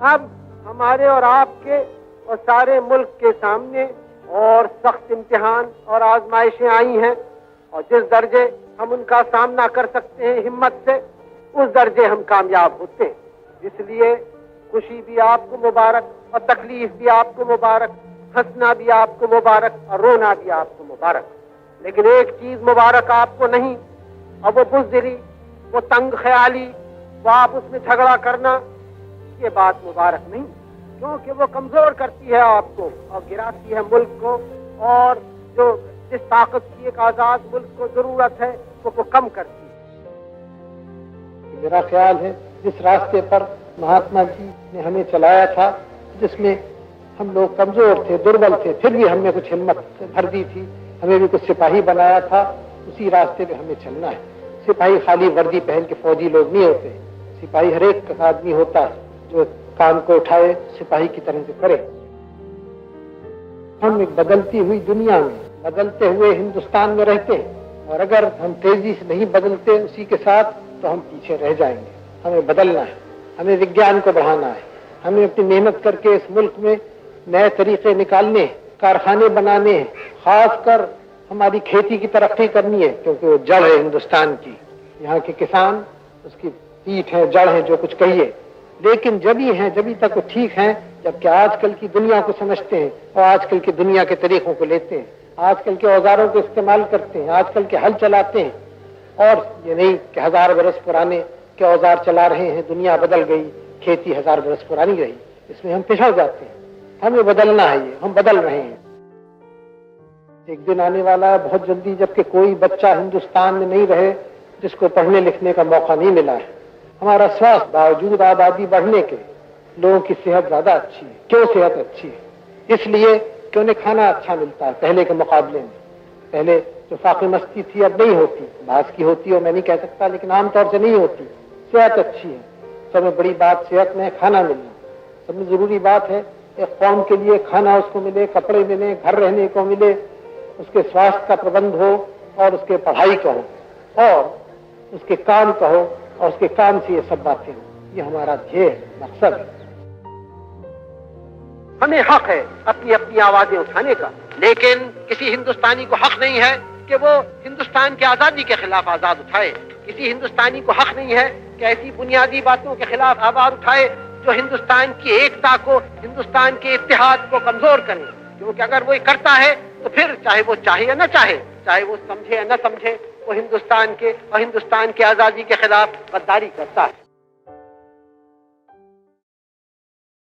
اب ہمارے اور آپ کے اور سارے ملک کے سامنے اور سخت امتحان اور آزمائشیں آئی ہیں، اور جس درجے ہم ان کا سامنا کر سکتے ہیں ہمت سے، اس درجے ہم کامیاب ہوتے ہیں۔ اس لیے خوشی بھی آپ کو مبارک اور تکلیف بھی آپ کو مبارک، ہنسنا بھی آپ کو مبارک اور رونا بھی آپ کو مبارک۔ لیکن ایک چیز مبارک آپ کو نہیں، اور وہ بزدلی، وہ تنگ خیالی، وہ آپ اس میں جھگڑا کرنا، یہ بات مبارک نہیں، کیونکہ وہ کمزور کرتی ہے آپ کو اور گراتی ہے ملک کو، اور جو جس طاقت کی ایک آزاد ملک کو ضرورت ہے وہ کم کرتی ہے۔ میرا خیال ہے جس راستے پر مہاتما جی نے ہمیں چلایا تھا، جس میں ہم لوگ کمزور تھے، دربل تھے، پھر بھی ہم نے کچھ ہمت بھر دی تھی، ہمیں بھی کچھ سپاہی بنایا تھا، اسی راستے پہ ہمیں چلنا ہے۔ سپاہی خالی وردی پہن کے فوجی لوگ نہیں ہوتے، سپاہی ہر ایک آدمی ہوتا ہے جو کام کو اٹھائے سپاہی کی طرح سے کرے۔ ہم ایک بدلتی ہوئی دنیا میں، بدلتے ہوئے ہندوستان میں رہتے ہیں، اور اگر ہم تیزی سے نہیں بدلتے اسی کے ساتھ تو ہم پیچھے رہ جائیں گے۔ ہمیں بدلنا ہے، ہمیں وگیان کو بڑھانا ہے، ہمیں اپنی محنت کر کے اس ملک میں نئے طریقے نکالنے ہیں، کارخانے بنانے ہیں، خاص کر ہماری کھیتی کی ترقی کرنی ہے، کیونکہ وہ جڑ ہے ہندوستان کی۔ یہاں کے کسان اس کی پیٹھ ہے، جڑ ہے، جو کچھ کہیے، لیکن جبھی تک وہ ٹھیک ہیں جبکہ آج کل کی دنیا کو سمجھتے ہیں اور آج کل کی دنیا کے طریقوں کو لیتے ہیں، آج کل کے اوزاروں کو استعمال کرتے ہیں، آج کل کے ہل چلاتے ہیں، اور یہ نہیں کہ 1000 برس پرانے کے اوزار چلا رہے ہیں، دنیا بدل گئی، کھیتی 1000 برس پرانی رہی، اس میں ہم پچھڑ جاتے ہیں۔ ہمیں بدلنا ہے، یہ ہم بدل رہے ہیں۔ ایک دن آنے والا ہے بہت جلدی جبکہ کوئی بچہ ہندوستان میں نہیں رہے جس کو پڑھنے لکھنے کا موقع نہیں ملا ہے۔ ہمارا سواستھ باوجود آبادی بڑھنے کے، لوگوں کی صحت زیادہ اچھی ہے۔ کیوں صحت اچھی ہے؟ اس لیے کہ انہیں کھانا اچھا ملتا ہے پہلے کے مقابلے میں۔ پہلے جو فاقے مستی تھی اب نہیں ہوتی، بعض کی ہوتی ہے میں نہیں کہہ سکتا، لیکن عام طور سے نہیں ہوتی۔ صحت اچھی ہے، سب سے بڑی بات صحت میں کھانا ملنا، سب سے ضروری بات ہے ایک قوم کے لیے کھانا اس کو ملے، کپڑے ملے، گھر رہنے کو ملے، اس کے سواستھ کا پربند ہو، اور اس کے پڑھائی کا ہو، اور اس کے کام کا ہو، اور اس کے کام سے یہ سب باتیں ہوں۔ یہ ہمارا دھیے مقصد ہے۔ ہمیں حق ہے اپنی اپنی آوازیں اٹھانے کا، لیکن کسی ہندوستانی کو حق نہیں ہے کہ وہ ہندوستان کی آزادی کے خلاف آواز اٹھائے۔ کسی ہندوستانی کو حق نہیں ہے کہ ایسی بنیادی باتوں کے خلاف آواز اٹھائے جو ہندوستان کی ایکتا کو، ہندوستان کے اتحاد کو کمزور کریں، کیونکہ اگر وہ کرتا ہے تو پھر چاہے وہ چاہے یا نہ چاہے، چاہے وہ سمجھے یا نہ سمجھے، وہ ہندوستان کے اور ہندوستان کی آزادی کے خلاف غداری کرتا ہے۔